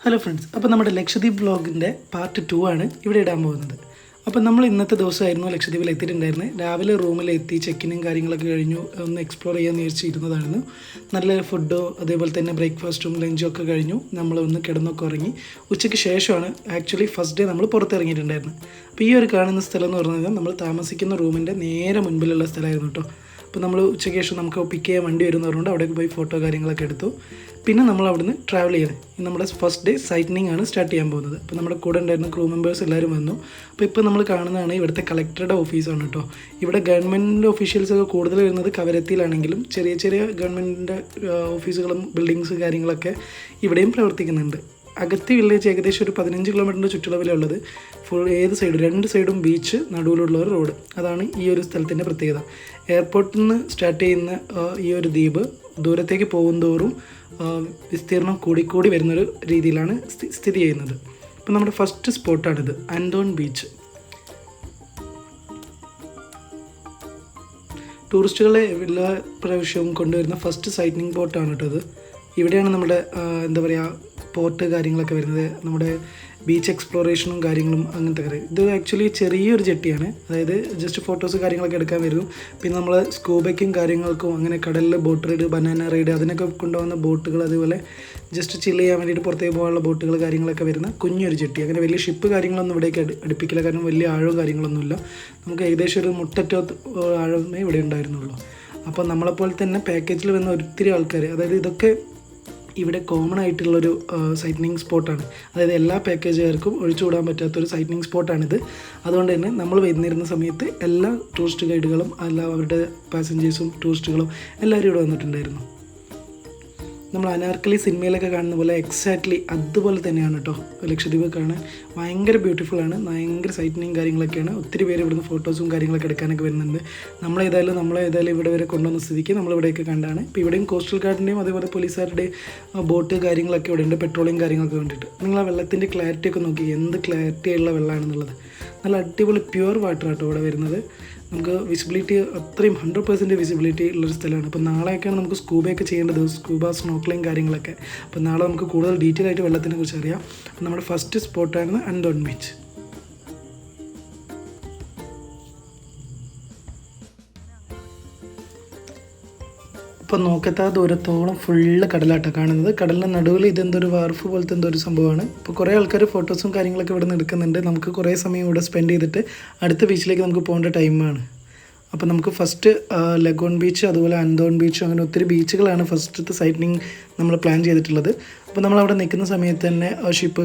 Hello friends, അപ്പോൾ നമ്മുടെ Lakshadweep വ്ളോഗിൻ്റെ part 2 ആണ് ഇവിടെ ഇടാൻ പോകുന്നത്. അപ്പോൾ നമ്മൾ ഇന്നത്തെ ദിവസമായിരുന്നു ലക്ഷദ്വീപിൽ എത്തിയിട്ടുണ്ടായിരുന്നത്. രാവിലെ റൂമിലെത്തി ചെക്കിനും കാര്യങ്ങളൊക്കെ കഴിഞ്ഞു, ഒന്ന് എക്സ്പ്ലോർ ചെയ്യാമെന്ന് വിചാരിച്ചിരുന്നതായിരുന്നു. നല്ല ഫുഡോ അതേപോലെ തന്നെ ബ്രേക്ക്ഫാസ്റ്റും ലഞ്ചും ഒക്കെ കഴിഞ്ഞു. നമ്മളൊന്ന് കിടന്നൊക്കെ ഉറങ്ങി. ഉച്ചയ്ക്ക് ശേഷമാണ് ആക്ച്വലി ഫസ്റ്റ് ഡേ നമ്മൾ പുറത്തിറങ്ങിയിട്ടുണ്ടായിരുന്നത്. അപ്പോൾ ഈ ഒരു കാണുന്ന സ്ഥലം എന്ന് പറഞ്ഞാൽ നമ്മൾ താമസിക്കുന്ന റൂമിൻ്റെ നേരെ മുൻപിലുള്ള സ്ഥലമായിരുന്നു കേട്ടോ. അപ്പോൾ നമ്മൾ ഉച്ചയ്ക്ക് ശേഷം നമുക്ക് പിക്ക് ചെയ്യാൻ വണ്ടി വരുന്നതുകൊണ്ട് അവിടേക്ക് പോയി ഫോട്ടോ കാര്യങ്ങളൊക്കെ എടുത്തു. പിന്നെ നമ്മൾ അവിടുന്ന് ട്രാവൽ ചെയ്ത് നമ്മുടെ ഫസ്റ്റ് ഡേ സൈറ്റിനിങ് ആണ് സ്റ്റാർട്ട് ചെയ്യാൻ പോകുന്നത്. അപ്പോൾ നമ്മുടെ കൂടെ ഉണ്ടായിരുന്ന ക്രൂ മെമ്പേഴ്സ് എല്ലാവരും വന്നു. അപ്പോൾ ഇപ്പോൾ നമ്മൾ കാണുന്നതാണ് ഇവിടുത്തെ കളക്ടറുടെ ഓഫീസാണ് കേട്ടോ. ഇവിടെ ഗവൺമെൻറ് ഓഫീഷ്യൽസൊക്കെ കൂടുതൽ വരുന്നത് കവരത്തിയിലാണെങ്കിലും ചെറിയ ചെറിയ ഗവൺമെൻറ്റിൻ്റെ ഓഫീസുകളും ബിൽഡിങ്സ് കാര്യങ്ങളൊക്കെ ഇവിടെയും പ്രവർത്തിക്കുന്നുണ്ട്. അഗത്തി വില്ലേജ് ഏകദേശം ഒരു 15 കിലോമീറ്ററിൻ്റെ ചുറ്റളവിലുള്ളത്. ഫുൾ ഏത് സൈഡും 2 സൈഡും ബീച്ച്, നടുവിലുള്ള ഒരു റോഡ്. അതാണ് ഈ ഒരു സ്ഥലത്തിൻ്റെ പ്രത്യേകത. എയർപോർട്ടിൽ നിന്ന് സ്റ്റാർട്ട് ചെയ്യുന്ന ഈ ഒരു ദ്വീപ് ദൂരത്തേക്ക് പോകുന്തോറും വിസ്തീർണം കൂടിക്കൂടി വരുന്നൊരു രീതിയിലാണ് സ്ഥിതി ചെയ്യുന്നത്. അപ്പോൾ നമ്മുടെ ഫസ്റ്റ് സ്പോട്ടാണിത്, ആൻഡോൺ ബീച്ച്. ടൂറിസ്റ്റുകളെ എല്ലാ പ്രാവശ്യവും കൊണ്ടുവരുന്ന ഫസ്റ്റ് സൈറ്റിനിങ് പോർട്ടാണ് കേട്ടോ ഇത്. ഇവിടെയാണ് നമ്മുടെ എന്താ പറയുക പോർട്ട് കാര്യങ്ങളൊക്കെ വരുന്നത്. നമ്മുടെ ബീച്ച് എക്സ്പ്ലോറേഷനും കാര്യങ്ങളും അങ്ങനത്തെ കാര്യം. ഇത് ആക്ച്വലി ചെറിയൊരു ജെട്ടിയാണ്, അതായത് ജസ്റ്റ് ഫോട്ടോസ് കാര്യങ്ങളൊക്കെ എടുക്കാൻ വരും. പിന്നെ നമ്മൾ സ്കൂബയ്ക്കും കാര്യങ്ങൾക്കും അങ്ങനെ കടലിൽ ബോട്ട് റൈഡ്, ബനാന റൈഡ് അതിനൊക്കെ കൊണ്ടുപോകുന്ന ബോട്ടുകൾ, അതുപോലെ ജസ്റ്റ് ചില്ല് ചെയ്യാൻ വേണ്ടിയിട്ട് പുറത്തേക്ക് പോകാനുള്ള ബോട്ടുകൾ കാര്യങ്ങളൊക്കെ വരുന്ന കുഞ്ഞൊരു ജെട്ടി. അങ്ങനെ വലിയ ഷിപ്പ് കാര്യങ്ങളൊന്നും ഇവിടേക്ക് അടുപ്പിക്കില്ല, കാരണം വലിയ ആഴവും കാര്യങ്ങളൊന്നുമില്ല. നമുക്ക് ഏകദേശം ഒരു മുട്ടറ്റോ ആഴമേ ഇവിടെ ഉണ്ടായിരുന്നുള്ളൂ. അപ്പോൾ നമ്മളെപ്പോലെ തന്നെ പാക്കേജിൽ വന്ന ഒത്തിരി ആൾക്കാർ, അതായത് ഇതൊക്കെ ഇവിടെ കോമൺ ആയിട്ടുള്ളൊരു സൈറ്റിനിങ് സ്പോട്ടാണ്. അതായത് എല്ലാ പാക്കേജുകാർക്കും ഒഴിച്ചുകൂടാൻ പറ്റാത്തൊരു സൈറ്റിനിങ് സ്പോട്ടാണിത്. അതുകൊണ്ട് തന്നെ നമ്മൾ വന്നിരുന്ന സമയത്ത് എല്ലാ ടൂറിസ്റ്റ് ഗൈഡുകളും അവരുടെ പാസഞ്ചേഴ്സും ടൂറിസ്റ്റുകളും എല്ലാവരും ഇവിടെ വന്നിട്ടുണ്ടായിരുന്നു. നമ്മൾ അനാർക്കലി സിനിമയിലൊക്കെ കാണുന്ന പോലെ എക്സാക്ട്ലി അതുപോലെ തന്നെയാണ് കേട്ടോ ലക്ഷദ്വീപ് കാണാൻ. ഭയങ്കര ബ്യൂട്ടിഫുള്ളാണ്, ഭയങ്കര സൈറ്റിനിങ് കാര്യങ്ങളൊക്കെയാണ്. ഒത്തിരി പേര് ഇവിടുന്ന് ഫോട്ടോസും കാര്യങ്ങളൊക്കെ എടുക്കാനൊക്കെ വരുന്നുണ്ട്. നമ്മളേതായാലും ഇവിടെ വരെ കൊണ്ടുവന്ന സ്ഥിതിക്ക് നമ്മളിവിടെയൊക്കെ കണ്ടാണ്. ഇപ്പോൾ ഇവിടെയും കോസ്റ്റൽ ഗാർഡിൻ്റെയും അതേപോലെ പോലീസുകാരുടെയും ബോട്ട് കാര്യങ്ങളൊക്കെ ഇവിടെ ഉണ്ട്, പെട്രോളിയം കാര്യങ്ങളൊക്കെ വേണ്ടിയിട്ട്. നിങ്ങൾ ആ വെള്ളത്തിൻ്റെ ക്ലാരിറ്റി ഒക്കെ നോക്കി, എന്ത് ക്ലാരിറ്റി ഉള്ള വെള്ളമാണെന്നുള്ളത്. നല്ല അടിപൊളി പ്യുവർ വാട്ടർ ആട്ടോ ഇവിടെ വരുന്നത്. നമുക്ക് വിസിബിലിറ്റി അത്രയും 100% വിസിബിലിറ്റി ഉള്ളൊരു സ്ഥലമാണ്. അപ്പോൾ നാളെയൊക്കെയാണ് നമുക്ക് സ്കൂബയൊക്കെ ചെയ്യേണ്ടത്, സ്കൂബ സ്നോക്ലിങ് കാര്യങ്ങളൊക്കെ. അപ്പോൾ നാളെ നമുക്ക് കൂടുതൽ ഡീറ്റെയിൽ ആയിട്ട് വെള്ളത്തിനെ കുറിച്ച് അറിയാം. നമ്മുടെ ഫസ്റ്റ് സ്പോട്ടായിരുന്നു ആൻഡോൺ ബീച്ച്. ഇപ്പോൾ നോക്കത്താ ദൂരത്തോളം ഫുള്ള് കടലാട്ടോ കാണുന്നത്. കടലിൻ്റെ നടുവിൽ ഇതെന്തൊരു വാർഫ് പോലത്തെ എന്തോ ഒരു സംഭവമാണ്. ഇപ്പോൾ കുറേ ആൾക്കാർ ഫോട്ടോസും കാര്യങ്ങളൊക്കെ ഇവിടെ നിന്ന് എടുക്കുന്നുണ്ട്. നമുക്ക് കുറേ സമയം ഇവിടെ സ്പെൻഡ് ചെയ്തിട്ട് അടുത്ത ബീച്ചിലേക്ക് നമുക്ക് പോകേണ്ട ടൈമാണ്. അപ്പോൾ നമുക്ക് ഫസ്റ്റ് ലഗോൺ ബീച്ച്, അതുപോലെ ആൻഡോൺ ബീച്ച്, അങ്ങനെ ഒത്തിരി ബീച്ചുകളാണ് ഫസ്റ്റത്തെ സൈറ്റിനിങ് നമ്മൾ പ്ലാൻ ചെയ്തിട്ടുള്ളത്. അപ്പോൾ നമ്മളവിടെ നിൽക്കുന്ന സമയത്ത് തന്നെ ഷിപ്പ്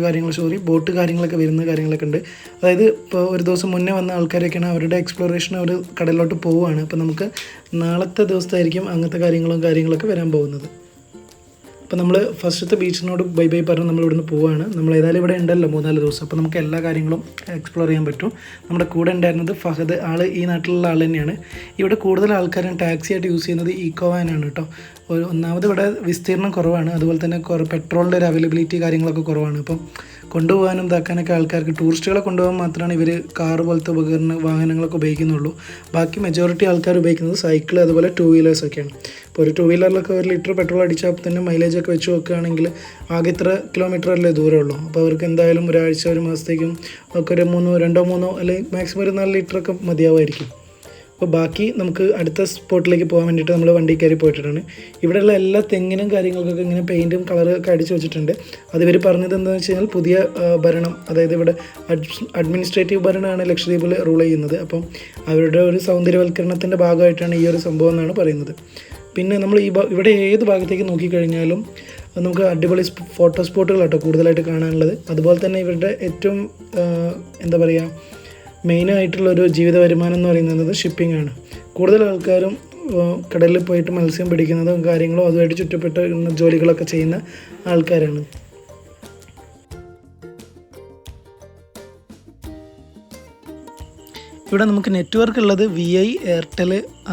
ബോട്ട് കാര്യങ്ങളൊക്കെ വരുന്ന കാര്യങ്ങളൊക്കെ ഉണ്ട്. അതായത് ഇപ്പോൾ ഒരു ദിവസം മുന്നേ വന്ന ആൾക്കാരൊക്കെയാണ് അവരുടെ എക്സ്പ്ലോറേഷൻ അവർ കടലിലോട്ട് പോവുകയാണ്. അപ്പോൾ നമുക്ക് നാളത്തെ ദിവസത്തായിരിക്കും അങ്ങനത്തെ കാര്യങ്ങളൊക്കെ വരാൻ പോകുന്നത്. അപ്പോൾ നമ്മൾ ഫസ്റ്റത്തെ ബീച്ചിനോട് ബൈ പറഞ്ഞ് നമ്മൾ ഇവിടുന്ന് പോവുകയാണ്. നമ്മൾ ഏതായാലും ഇവിടെ ഉണ്ടല്ലോ 3-4 ദിവസം, അപ്പോൾ നമുക്ക് എല്ലാ കാര്യങ്ങളും എക്സ്പ്ലോർ ചെയ്യാൻ പറ്റും. നമ്മുടെ കൂടെ ഉണ്ടായിരുന്നത് ഫഹദ്, ഈ നാട്ടിലുള്ള ആൾ തന്നെയാണ്. ഇവിടെ കൂടുതൽ ആൾക്കാരും ടാക്സി ആയിട്ട് യൂസ് ചെയ്യുന്നത് ഈക്കോ വാനാണ് കേട്ടോ. ഒന്നാമത് ഇവിടെ വിസ്തീർണം കുറവാണ്, അതുപോലെ തന്നെ പെട്രോളിൻ്റെ ഒരു അവൈലബിലിറ്റി കാര്യങ്ങളൊക്കെ കുറവാണ്. അപ്പം കൊണ്ടുപോകാനും ഇതാക്കാനൊക്കെ ആൾക്കാർക്ക്, ടൂറിസ്റ്റുകളെ കൊണ്ടുപോകാൻ മാത്രമാണ് ഇവർ കാറ് പോലത്തെ വാഹനങ്ങളൊക്കെ ഉപയോഗിക്കുന്നുള്ളൂ. ബാക്കി മെജോറിറ്റി ആൾക്കാർ ഉപയോഗിക്കുന്നത് സൈക്കിൾ, അതുപോലെ 2 വീലേഴ്സൊക്കെയാണ്. ഇപ്പോൾ ഒരു 2 വീലറിലൊക്കെ 1 ലിറ്റർ പെട്രോൾ അടിച്ചാൽ തന്നെ മൈലേജൊക്കെ വെച്ച് നോക്കുകയാണെങ്കിൽ ആകെ ഇത്ര കിലോമീറ്ററല്ലേ ദൂരമുള്ളൂ. അപ്പോൾ അവർക്ക് എന്തായാലും ഒരാഴ്ച 1 മാസത്തേക്കും ഒക്കെ ഒരു 2-3 അല്ലെങ്കിൽ മാക്സിമം ഒരു 4 ലിറ്ററൊക്കെ മതിയാവുമായിരിക്കും. അപ്പോൾ ബാക്കി നമുക്ക് അടുത്ത സ്പോട്ടിലേക്ക് പോകാൻ വേണ്ടിയിട്ട് നമ്മൾ വണ്ടി കയറി പോയിട്ടാണ്. ഇവിടെയുള്ള എല്ലാ തെങ്ങിനും കാര്യങ്ങൾക്കൊക്കെ ഇങ്ങനെ പെയിൻറ്റും കളറൊക്കെ അടിച്ച് വെച്ചിട്ടുണ്ട്. അത് ഇവർ പറഞ്ഞത് എന്താണെന്ന് വെച്ച് കഴിഞ്ഞാൽ പുതിയ ഭരണം, അതായത് ഇവിടെ അഡ്മിനിസ്ട്രേറ്റീവ് ഭരണമാണ് ലക്ഷദ്വീപിൽ റൂൾ ചെയ്യുന്നത്. അപ്പം അവരുടെ ഒരു സൗന്ദര്യവൽക്കരണത്തിൻ്റെ ഭാഗമായിട്ടാണ് ഈ ഒരു സംഭവം എന്നാണ് പറയുന്നത്. പിന്നെ നമ്മൾ ഇവിടെ ഏത് ഭാഗത്തേക്ക് നോക്കിക്കഴിഞ്ഞാലും നമുക്ക് അടിപൊളി ഫോട്ടോ സ്പോട്ടുകളാട്ടോ കൂടുതലായിട്ട് കാണാനുള്ളത്. അതുപോലെ തന്നെ ഇവരുടെ ഏറ്റവും എന്താ പറയുക മെയിനായിട്ടുള്ളൊരു ജീവിത വരുമാനം എന്ന് പറയുന്നത് ഷിപ്പിംഗ് ആണ്. കൂടുതൽ ആൾക്കാരും കടലിൽ പോയിട്ട് മത്സ്യം പിടിക്കുന്നതും കാര്യങ്ങളും അതുമായിട്ട് ചുറ്റപ്പെട്ട ജോലികളൊക്കെ ചെയ്യുന്ന ആൾക്കാരാണ്. ഇവിടെ നമുക്ക് നെറ്റ്വർക്ക് ഉള്ളത് VI, എയർടെൽ,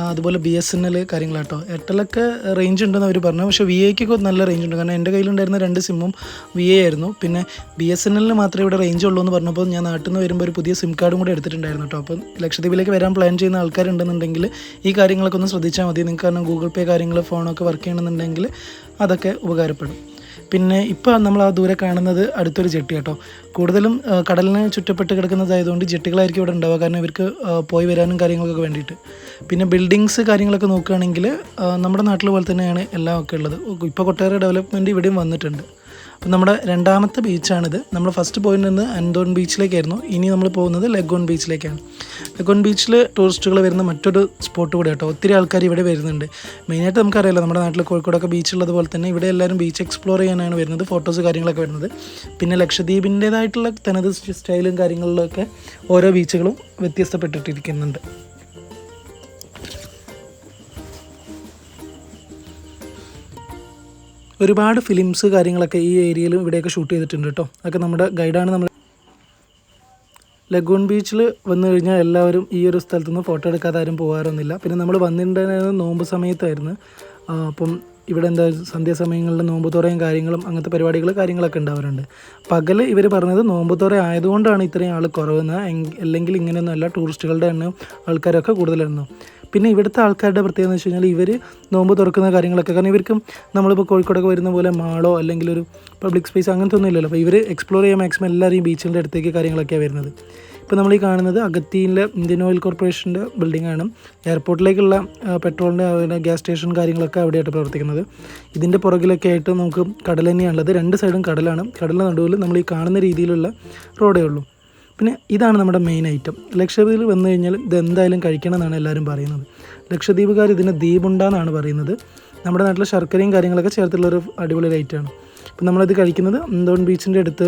അതുപോലെ BSNL കാര്യങ്ങളാട്ടോ. എയർടെലൊക്കെ റേഞ്ച് ഉണ്ടെന്ന് അവർ പറഞ്ഞു, പക്ഷേ VIക്കൊക്കെ നല്ല റേഞ്ച് ഉണ്ട്. കാരണം എൻ്റെ കയ്യിലുണ്ടായിരുന്ന 2 സിമ്മും VI ആയിരുന്നു. പിന്നെ BSNL മാത്രമേ ഇവിടെ റേഞ്ച് ഉള്ളൂ എന്ന് പറഞ്ഞപ്പോൾ ഞാൻ നാട്ടിൽ നിന്ന് വരുമ്പോൾ ഒരു പുതിയ സിം കാർഡും കൂടെ എടുത്തിട്ടുണ്ടായിരുന്നു കേട്ടോ. അപ്പം ലക്ഷദ്വീപിലേക്ക് വരാൻ പ്ലാൻ ചെയ്യുന്ന ആൾക്കാരുണ്ടെന്നുണ്ടെങ്കിൽ ഈ കാര്യങ്ങളൊക്കെ ഒന്ന് ശ്രദ്ധിച്ചാൽ മതി. നിങ്ങൾക്ക് കാരണം ഗൂഗിൾ പേ കാര്യങ്ങൾ ഫോണൊക്കെ വർക്ക് ചെയ്യണമെന്നുണ്ടെങ്കിൽ അതൊക്കെ ഉപകാരപ്പെടും. പിന്നെ ഇപ്പോൾ നമ്മൾ ആ ദൂരെ കാണുന്നത് അടുത്തൊരു ജെട്ടി കേട്ടോ. കൂടുതലും കടലിന് ചുറ്റപ്പെട്ട് കിടക്കുന്നതായതുകൊണ്ട് ജെട്ടികളായിരിക്കും ഇവിടെ ഉണ്ടാവുക, കാരണം ഇവർക്ക് പോയി വരാനും കാര്യങ്ങൾക്കൊക്കെ വേണ്ടിയിട്ട്. പിന്നെ ബിൽഡിങ്സ് കാര്യങ്ങളൊക്കെ നോക്കുകയാണെങ്കിൽ നമ്മുടെ നാട്ടിൽ പോലെ തന്നെയാണ് എല്ലാം ഒക്കെ ഉള്ളത്. ഇപ്പോൾ ഒട്ടേറെ ഡെവലപ്മെൻറ്റ് ഇവിടെയും വന്നിട്ടുണ്ട്. അപ്പം നമ്മുടെ രണ്ടാമത്തെ ബീച്ചാണിത്. നമ്മൾ ഫസ്റ്റ് പോയിരുന്നത് അൻഡോൺ ബീച്ചിലേക്കായിരുന്നു. ഇനി നമ്മൾ പോകുന്നത് ലഗോൺ ബീച്ചിലേക്കാണ്. ലഗോൺ ബീച്ചിൽ ടൂറിസ്റ്റുകൾ വരുന്ന മറ്റൊരു സ്പോട്ട് കൂടെ കേട്ടോ. ഒത്തിരി ആൾക്കാർ ഇവിടെ വരുന്നുണ്ട്. മെയിനായിട്ട് നമുക്കറിയാലോ, നമ്മുടെ നാട്ടിൽ കോഴിക്കോടൊക്കെ ബീച്ചുള്ളത് പോലെ തന്നെ ഇവിടെ എല്ലാവരും ബീച്ച് എക്സ്പ്ലോർ ചെയ്യാനാണ് വരുന്നത്, ഫോട്ടോസ് കാര്യങ്ങളൊക്കെ വരുന്നത്. പിന്നെ ലക്ഷദ്വീപിൻ്റേതായിട്ടുള്ള തനത് സ്റ്റൈലും കാര്യങ്ങളിലൊക്കെ ഓരോ ബീച്ചുകളും വ്യത്യസ്തപ്പെട്ടിട്ടിരിക്കുന്നുണ്ട്. ഒരുപാട് ഫിലിംസ് കാര്യങ്ങളൊക്കെ ഈ ഏരിയയിലും ഇവിടെയൊക്കെ ഷൂട്ട് ചെയ്തിട്ടുണ്ട് കേട്ടോ. അതൊക്കെ നമ്മുടെ ഗൈഡാണ്. നമ്മൾ ലഗൂൺ ബീച്ചിൽ വന്നു കഴിഞ്ഞാൽ എല്ലാവരും ഈ ഒരു സ്ഥലത്തുനിന്ന് ഫോട്ടോ എടുക്കാതെ ആരും പോകാറൊന്നുമില്ല. പിന്നെ നമ്മൾ വന്നിട്ടുണ്ടായിരുന്നത് നോമ്പ് സമയത്തായിരുന്നു. അപ്പം ഇവിടെ എന്താ സന്ധ്യാസമയങ്ങളിൽ നോമ്പ് തുറയും കാര്യങ്ങളും അങ്ങനത്തെ കാര്യങ്ങളൊക്കെ ഉണ്ടാവാറുണ്ട്. പകൽ ഇവർ പറഞ്ഞത് നോമ്പ് തുറ ആയതുകൊണ്ടാണ് ഇത്രയും ആൾ കുറവെന്ന്, അല്ലെങ്കിൽ ഇങ്ങനെയൊന്നുമല്ല, ടൂറിസ്റ്റുകളുടെ എണ്ണം ആൾക്കാരൊക്കെ കൂടുതലായിരുന്നു. പിന്നെ ഇവിടുത്തെ ആൾക്കാരുടെ പ്രത്യേകത എന്ന് വെച്ച് കഴിഞ്ഞാൽ ഇവർ നോമ്പ് തുറക്കുന്ന കാര്യങ്ങളൊക്കെ, കാരണം ഇവർക്കും നമ്മളിപ്പോൾ കോഴിക്കോടൊക്കെ വരുന്ന പോലെ മാളോ അല്ലെങ്കിൽ ഒരു പബ്ലിക് സ്പേസ് അങ്ങനത്തെ ഒന്നും ഇല്ലല്ലോ. അപ്പോൾ ഇവർ എക്സ്പ്ലോർ ചെയ്യാൻ മാക്സിമം എല്ലാവരും ബീച്ചിൻ്റെ അടുത്തേക്ക് കാര്യങ്ങളൊക്കെയാണ് വരുന്നത്. ഇപ്പോൾ നമ്മൾ ഈ കാണുന്നത് അഗത്തിയിലെ ഇന്ത്യൻ ഓയിൽ കോർപ്പറേഷൻ്റെ ബിൽഡിങ്ങാണ്. എയർപോർട്ടിലേക്കുള്ള പെട്രോളിൻ്റെ ഗ്യാസ് സ്റ്റേഷൻ കാര്യങ്ങളൊക്കെ അവിടെയായിട്ട് പ്രവർത്തിക്കുന്നത്. ഇതിൻ്റെ പുറകിലൊക്കെ ആയിട്ട് നമുക്ക് കടൽ തന്നെയാണുള്ളത്. രണ്ട് സൈഡും കടലാണ്. കടലിൻ്റെ നടുവിൽ നമ്മൾ ഈ കാണുന്ന രീതിയിലുള്ള റോഡേ ഉള്ളൂ. പിന്നെ ഇതാണ് നമ്മുടെ മെയിൻ ഐറ്റം. ലക്ഷദ്വീപിൽ വന്നു കഴിഞ്ഞാൽ ഇത് എന്തായാലും കഴിക്കണം എന്നാണ് എല്ലാവരും പറയുന്നത്. ലക്ഷദ്വീപുകാർ ഇതിന് ദീപുണ്ടെന്നാണ് പറയുന്നത്. നമ്മുടെ നാട്ടിൽ ശർക്കരയും കാര്യങ്ങളൊക്കെ ചേർത്തുള്ളൊരു അടിപൊളി ഐറ്റമാണ്. അപ്പം നമ്മളിത് കഴിക്കുന്നത് അന്തോൺ ബീച്ചിൻ്റെ അടുത്ത്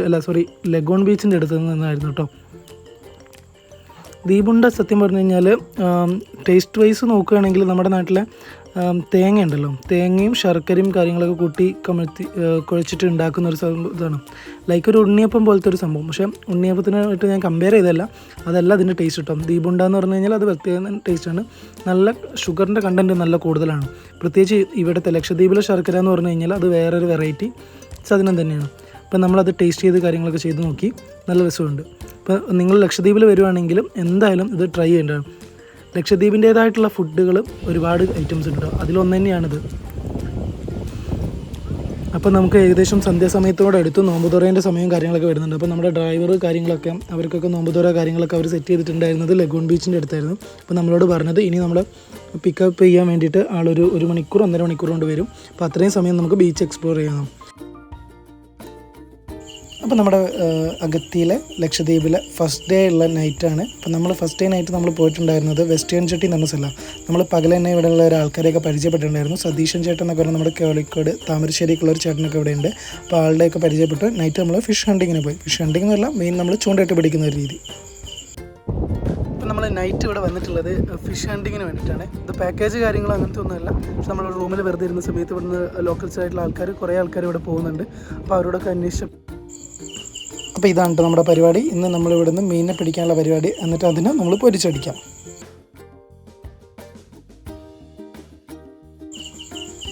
ലഗോൺ ബീച്ചിൻ്റെ അടുത്ത് നിന്നായിരുന്നു കേട്ടോ. ദീപുണ്ട സത്യം പറഞ്ഞു കഴിഞ്ഞാൽ ടേസ്റ്റ് വൈസ് നോക്കുകയാണെങ്കിൽ നമ്മുടെ നാട്ടിലെ തേങ്ങ ഉണ്ടല്ലോ, തേങ്ങയും ശർക്കരയും കാര്യങ്ങളൊക്കെ കൂട്ടി കുഴച്ചിട്ട് ഉണ്ടാക്കുന്ന ഒരു ഇതാണ്. ലൈക്ക് ഒരു ഉണ്ണിയപ്പം പോലത്തെ ഒരു സംഭവം. പക്ഷേ ഉണ്ണിയപ്പത്തിനായിട്ട് ഞാൻ കമ്പയർ ചെയ്തല്ല, അതല്ല അതിൻ്റെ ടേസ്റ്റ് കിട്ടും. ദീപുണ്ട എന്ന് പറഞ്ഞു കഴിഞ്ഞാൽ അത് പ്രത്യേക ടേസ്റ്റാണ്. നല്ല ഷുഗറിൻ്റെ കണ്ടൻറ്റ് നല്ല കൂടുതലാണ്. പ്രത്യേകിച്ച് ഇവിടുത്തെ ലക്ഷദ്വീപിലെ ശർക്കര എന്ന് പറഞ്ഞു കഴിഞ്ഞാൽ അത് വേറൊരു വെറൈറ്റി സാധനം തന്നെയാണ്. അപ്പം നമ്മളത് ടേസ്റ്റ് ചെയ്ത് കാര്യങ്ങളൊക്കെ ചെയ്ത് നോക്കി, നല്ല രസമുണ്ട്. ഇപ്പോൾ നിങ്ങൾ ലക്ഷദ്വീപിൽ വരുവാണെങ്കിലും എന്തായാലും ഇത് ട്രൈ ചെയ്യേണ്ടതാണ്. ലക്ഷദ്വീപിൻ്റേതായിട്ടുള്ള ഫുഡുകൾ ഒരുപാട് ഐറ്റംസ് ഉണ്ട്, അതിലൊന്നു തന്നെയാണിത്. അപ്പോൾ നമുക്ക് ഏകദേശം സന്ധ്യാസമയത്തോടെ അടുത്ത് നോമ്പുതുറേൻ്റെ സമയം കാര്യങ്ങളൊക്കെ വരുന്നുണ്ട്. അപ്പോൾ നമ്മുടെ ഡ്രൈവർ കാര്യങ്ങളൊക്കെ അവർക്കൊക്കെ നോമ്പുതുറ കാര്യങ്ങളൊക്കെ അവർ സെറ്റ് ചെയ്തിട്ടുണ്ടായിരുന്നത് ലഗൂൺ ബീച്ചിൻ്റെ അടുത്തായിരുന്നു. അപ്പോൾ നമ്മളോട് പറഞ്ഞത് ഇനി നമ്മൾ പിക്കപ്പ് ചെയ്യാൻ വേണ്ടിയിട്ട് ആളൊരു 1 മണിക്കൂർ 1.5 മണിക്കൂർ കൊണ്ട് വരും. അപ്പോൾ അത്രയും സമയം നമുക്ക് ബീച്ച് എക്സ്പ്ലോർ ചെയ്യാം. അപ്പോൾ നമ്മുടെ അഗത്തിയിലെ ലക്ഷദ്വീപിലെ ഫസ്റ്റ് ഡേ ഉള്ള നൈറ്റാണ്. അപ്പോൾ നമ്മൾ ഫസ്റ്റ് ഡേ നൈറ്റ് നമ്മൾ പോയിട്ടുണ്ടായിരുന്നത് വെസ്റ്റേൺ ചെട്ടി എന്ന് പറഞ്ഞ സ്ഥലമാണ്. നമ്മൾ പകൽ തന്നെ ഇവിടെയുള്ള ആൾക്കാരെയൊക്കെ പരിചയപ്പെട്ടിട്ടുണ്ടായിരുന്നു. സതീശൻ ചേട്ടൻ എന്നൊക്കെ പറഞ്ഞാൽ നമ്മുടെ കോഴിക്കോട് താമരശ്ശേരിക്കുള്ള ഒരു ചേട്ടനൊക്കെ ഇവിടെ ഉണ്ട്. അപ്പോൾ ആളുടെയൊക്കെ പരിചയപ്പെട്ട് നൈറ്റ് നമ്മൾ ഫിഷ് ഹണ്ടിങ്ങിന് പോയി. ഫിഷ് ഹണ്ടിങ് എന്നല്ല, മെയിൻ നമ്മൾ ചൂണ്ടയിട്ട് പിടിക്കുന്ന ഒരു രീതി. ഇപ്പം നമ്മൾ നൈറ്റ് ഇവിടെ വന്നിട്ടുള്ളത് ഫിഷ് ഹണ്ടിങ്ങിന് വേണ്ടിയിട്ടാണ്. ഇത് പാക്കേജ് കാര്യങ്ങളോ അങ്ങനത്തെ ഒന്നുമല്ല. പക്ഷെ നമ്മൾ റൂമിൽ വെറുതെ ഇരുന്ന സമയത്ത് ഇവിടുന്ന് ലോക്കൽസ് ആയിട്ടുള്ള ആൾക്കാർ കുറേ ആൾക്കാർ ഇവിടെ പോകുന്നുണ്ട്. അപ്പോൾ അവരോടൊക്കെ അന്വേഷിച്ച് അപ്പോൾ ഇതാണ് നമ്മുടെ പരിപാടി. ഇന്ന് നമ്മൾ ഇവിടുന്ന് മീനിനെ പിടിക്കാനുള്ള പരിപാടി. എന്നിട്ട് അതിനെ നമ്മൾ പൊരിച്ചടിക്കാം.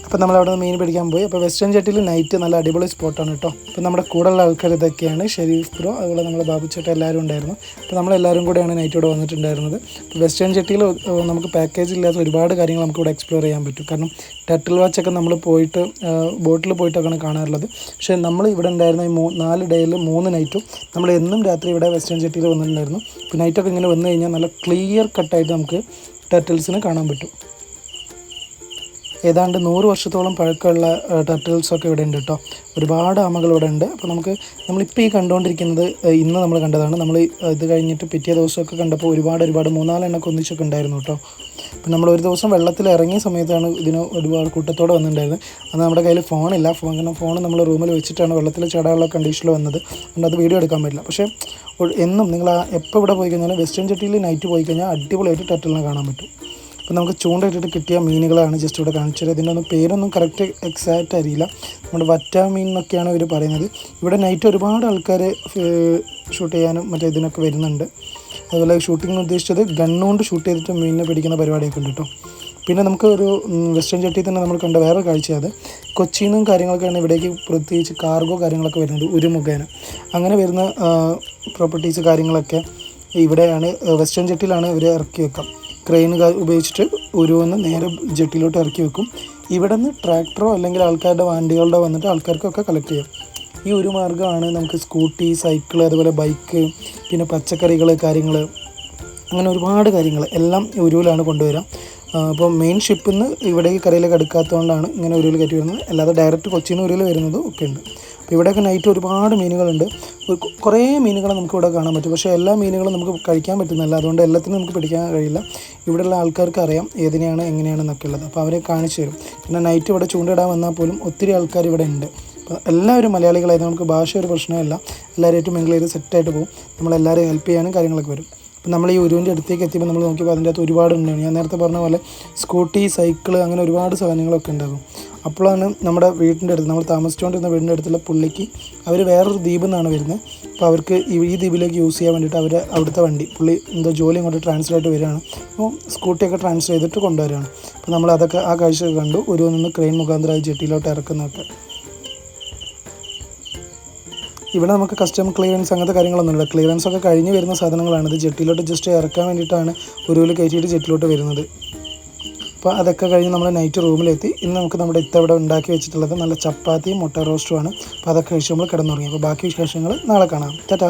അപ്പോൾ നമ്മളവിടെ നിന്ന് മീൻ പിടിക്കാൻ പോയി. അപ്പോൾ വെസ്റ്റേൺ ചെട്ടിയിൽ നൈറ്റ് നല്ല അടിപൊളി സ്പോട്ടാണ് കേട്ടോ. അപ്പോൾ നമ്മുടെ കൂടെയുള്ള ആൾക്കാർ ഇതൊക്കെയാണ്. ഷെരീഫ് ബ്രോ, അതുപോലെ നമ്മുടെ ബാബു ചേട്ടൻ എല്ലാവരും ഉണ്ടായിരുന്നു. അപ്പോൾ നമ്മളെല്ലാവരും കൂടെയാണ് നൈറ്റ് ഇവിടെ വന്നിട്ടുണ്ടായിരുന്നത്. അപ്പോൾ വെസ്റ്റേൺ ചെട്ടിയിൽ നമുക്ക് പാക്കേജ് ഇല്ലാത്ത ഒരുപാട് കാര്യങ്ങൾ നമുക്കിവിടെ എക്സ്പ്ലോർ ചെയ്യാൻ പറ്റും. കാരണം ടർട്ടിൽ വാച്ചൊക്കെ നമ്മൾ പോയിട്ട് ബോട്ടിൽ പോയിട്ടൊക്കെയാണ് കാണാറുള്ളത്. പക്ഷേ നമ്മൾ ഇവിടെ ഉണ്ടായിരുന്ന ഈ 4 ഡേയിൽ 3 നൈറ്റും നമ്മൾ എന്നും രാത്രി ഇവിടെ വെസ്റ്റേൺ ചെട്ടിയിൽ വന്നിട്ടുണ്ടായിരുന്നു. ഇപ്പോൾ നൈറ്റൊക്കെ ഇങ്ങനെ വന്നു കഴിഞ്ഞാൽ നല്ല ക്ലിയർ കട്ടായിട്ട് നമുക്ക് ടർട്ടിൽസിനെ കാണാൻ പറ്റും. ഏതാണ്ട് 100 വർഷത്തോളം പഴക്കമുള്ള ടർട്ടിൽസൊക്കെ ഇവിടെ ഉണ്ട് കേട്ടോ. ഒരുപാട് ആമകൾ ഇവിടെ ഉണ്ട്. അപ്പോൾ നമ്മളിപ്പോൾ ഈ കണ്ടുകൊണ്ടിരിക്കുന്നത് ഇന്ന് നമ്മൾ കണ്ടതാണ്. നമ്മൾ ഇത് കഴിഞ്ഞിട്ട് പിറ്റേ ദിവസമൊക്കെ കണ്ടപ്പോൾ ഒരുപാട് 3-4 എണ്ണമൊക്കെ ഒന്നിച്ചൊക്കെ ഉണ്ടായിരുന്നു കേട്ടോ. അപ്പോൾ നമ്മൾ ഒരു ദിവസം വെള്ളത്തിൽ ഇറങ്ങിയ സമയത്താണ് ഇതിന് ഒരുപാട് കൂട്ടത്തോടെ വന്നിട്ടുണ്ടായിരുന്നത്. അന്ന് നമ്മുടെ കയ്യിൽ ഫോണില്ല. കാരണം ഫോൺ നമ്മൾ റൂമിൽ വെച്ചിട്ടാണ് വെള്ളത്തിൽ ചാടാനുള്ള കണ്ടീഷനിൽ വന്നത്. അതുകൊണ്ട് അത് വീഡിയോ എടുക്കാൻ പറ്റില്ല. പക്ഷേ എന്നും നിങ്ങൾ എപ്പോൾ ഇവിടെ പോയി കഴിഞ്ഞാലും വെസ്റ്റേൺ ചെട്ടിയിൽ നൈറ്റ് പോയി കഴിഞ്ഞാൽ അടിപൊളിയായിട്ട് ടർട്ടിലിനെ കാണാൻ പറ്റും. അപ്പോൾ നമുക്ക് ചൂണ്ടയിട്ടിട്ട് കിട്ടിയ മീനുകളാണ് ജസ്റ്റ് ഇവിടെ കാണിച്ചത്. ഇതിൻ്റെ ഒന്നും പേരൊന്നും കറക്റ്റ് എക്സാക്റ്റ് അറിയില്ല. നമ്മുടെ വറ്റ മീൻ എന്നൊക്കെയാണ് ഇവർ പറയുന്നത്. ഇവിടെ നൈറ്റ് ഒരുപാട് ആൾക്കാർ ഷൂട്ട് ചെയ്യാനും മറ്റേ ഇതിനൊക്കെ വരുന്നുണ്ട്. അതുപോലെ ഷൂട്ടിംഗ് ഉദ്ദേശിച്ചത് ഗണ്ണുകൊണ്ട് ഷൂട്ട് ചെയ്തിട്ട് മീനിനെ പിടിക്കുന്ന പരിപാടിയൊക്കെ ഉണ്ട് കേട്ടോ. പിന്നെ നമുക്ക് ഒരു വെസ്റ്റേൺ ചെട്ടിയിൽ തന്നെ നമ്മൾ കണ്ട വേറെ കാഴ്ചയത് കൊച്ചിയിൽ നിന്നും കാര്യങ്ങളൊക്കെയാണ് ഇവിടേക്ക് പ്രത്യേകിച്ച് കാർഗോ കാര്യങ്ങളൊക്കെ വരുന്നത് ഒരു മുഖേന. അങ്ങനെ വരുന്ന പ്രോപ്പർട്ടീസ് കാര്യങ്ങളൊക്കെ ഇവിടെയാണ് വെസ്റ്റേൺ ചെട്ടിയിലാണ് ഇവർ ഇറക്കി വെക്കാം. ക്രെയിൻ ഉപയോഗിച്ചിട്ട് ഓരോന്ന് നേരെ ജെട്ടിയിലോട്ട് ഇറക്കി വെക്കും. ഇവിടെ നിന്ന് ട്രാക്ടറോ അല്ലെങ്കിൽ ആൾക്കാരുടെ വണ്ടികളുടെ വന്നിട്ട് ആൾക്കാർക്കൊക്കെ കളക്ട് ചെയ്യാം. ഈ ഒരു മാർഗ്ഗമാണ് നമുക്ക് സ്കൂട്ടി, സൈക്കിൾ, അതുപോലെ ബൈക്ക്, പിന്നെ പച്ചക്കറികൾ, കാര്യങ്ങൾ, അങ്ങനെ ഒരുപാട് കാര്യങ്ങൾ എല്ലാം ഉരുവിലാണ് കൊണ്ടുവരാം. അപ്പോൾ മെയിൻ ഷിപ്പിൽ നിന്ന് ഇവിടേക്ക് കരയിലേക്ക് അടുക്കാത്തതുകൊണ്ടാണ് ഇങ്ങനെ ഉരുവിൽ കയറ്റി വരുന്നത്. അല്ലാതെ ഡയറക്റ്റ് കൊച്ചിയിൽ നിന്ന് ഉരുവിൽ വരുന്നതും ഒക്കെ ഉണ്ട്. അപ്പോൾ ഇവിടെയൊക്കെ നൈറ്റ് ഒരുപാട് മീനുകളുണ്ട്. കുറേ മീനുകളെ നമുക്ക് ഇവിടെ കാണാൻ പറ്റും. പക്ഷേ എല്ലാ മീനുകളും നമുക്ക് കഴിക്കാൻ പറ്റുന്നില്ല. അതുകൊണ്ട് എല്ലാത്തിനും നമുക്ക് പിടിക്കാൻ കഴിയില്ല. ഇവിടെയുള്ള ആൾക്കാർക്ക് അറിയാം ഏതിനെയാണ് എങ്ങനെയാണെന്നൊക്കെ ഉള്ളത്. അപ്പോൾ അവരെ കാണിച്ചു തരും. പിന്നെ നൈറ്റ് ഇവിടെ ചൂണ്ടിടാൻ വന്നാൽ പോലും ഒത്തിരി ആൾക്കാർ ഇവിടെ ഉണ്ട്. അപ്പോൾ എല്ലാവരും മലയാളികളായത് നമുക്ക് ഭാഷ ഒരു പ്രശ്നമല്ല. എല്ലാവരുമായിട്ട് മിങ്കിൾ ചെയ്ത് സെറ്റായിട്ട് പോകും. നമ്മളെല്ലാവരും ഹെൽപ്പ് ചെയ്യാനും കാര്യങ്ങളൊക്കെ വരും. അപ്പോൾ നമ്മൾ ഈ ഉരുവിൻ്റെ അടുത്തേക്ക് എത്തിയപ്പോൾ നമ്മൾ നോക്കിയപ്പോൾ അതിൻ്റെ അകത്ത് ഒരുപാടുണ്ടായിരുന്നു. ഞാൻ നേരത്തെ പറഞ്ഞ പോലെ സ്കൂട്ടി, സൈക്കിൾ, അങ്ങനെ ഒരുപാട് സാധനങ്ങളൊക്കെ ഉണ്ടാകും. അപ്പോഴാണ് നമ്മുടെ വീടിൻ്റെ അടുത്ത്, നമ്മൾ താമസിച്ചുകൊണ്ടിരുന്ന വീടിൻ്റെ അടുത്തുള്ള പുള്ളിക്ക് അവർ വേറൊരു ദ്വീപിൽ നിന്നാണ് വരുന്നത്. അപ്പോൾ അവർക്ക് ഈ ദ്വീപിലേക്ക് യൂസ് ചെയ്യാൻ വേണ്ടിയിട്ട് അവർ അവിടുത്തെ വണ്ടി പുള്ളി എന്തോ ജോലി കൊണ്ട് ട്രാൻസ്ഫർ ആയിട്ട് വരികയാണ്. അപ്പോൾ സ്കൂട്ടിയൊക്കെ ട്രാൻസ്ഫർ ചെയ്തിട്ട് കൊണ്ടുവരികയാണ്. അപ്പോൾ നമ്മൾ അതൊക്കെ ആ കാഴ്ച കണ്ടു. ഉരുവിൽ നിന്ന് ക്രെയിൻ മുഖാന്തരമായി ജെട്ടിയിലോട്ട് ഇറക്കുന്നതൊക്കെ. ഇവിടെ നമുക്ക് കസ്റ്റം ക്ലിയറൻസ് അങ്ങനത്തെ കാര്യങ്ങളൊന്നുമില്ല. ക്ലിയറൻസ് ഒക്കെ കഴിഞ്ഞ് വരുന്ന സാധനങ്ങളാണ്. ഇത് ജെട്ടിയിലോട്ട് ജസ്റ്റ് ഇറക്കാൻ വേണ്ടിയിട്ടാണ് ഉരുവിൽ കയറ്റിയിട്ട് ജെട്ടിലോട്ട് വരുന്നത്. അപ്പോൾ അതൊക്കെ കഴിഞ്ഞ് നമ്മൾ നൈറ്റ് റൂമിലെത്തി. ഇന്ന് നമുക്ക് നമ്മുടെ ഇവിടെ ഉണ്ടാക്കി വെച്ചിട്ടുള്ളത് നല്ല ചപ്പാത്തിയും മുട്ട റോസ്റ്റുമാണ്. അപ്പോൾ അതൊക്കെ കഴിച്ച് നമ്മൾ കിടന്നുറങ്ങി. അപ്പോൾ ബാക്കി വിശേഷങ്ങൾ നാളെ കാണാം. ടാറ്റാ.